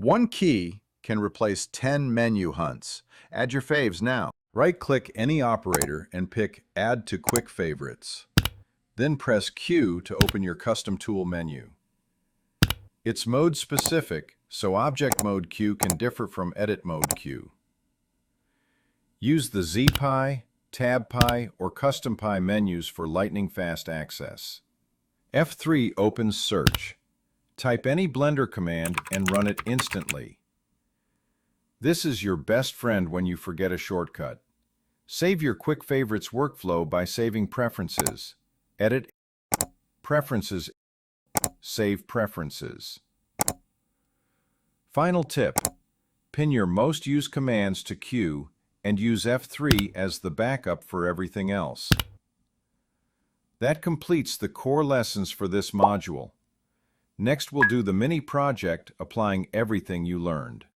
One key can replace 10 menu hunts. Add your faves now. Right-click any operator and pick Add to Quick Favorites. Then press Q to open your custom tool menu. It's mode-specific, so Object Mode Queue can differ from Edit Mode Queue. Use the ZPie, TabPie, or CustomPie menus for lightning-fast access. F3 opens Search. Type any Blender command and run it instantly. This is your best friend when you forget a shortcut. Save your Quick Favorites workflow by saving Preferences. Edit Preferences. Save Preferences. Final tip: pin your most used commands to Q and use F3 as the backup for everything else. That completes the core lessons for this module. Next, we'll do the mini project applying everything you learned.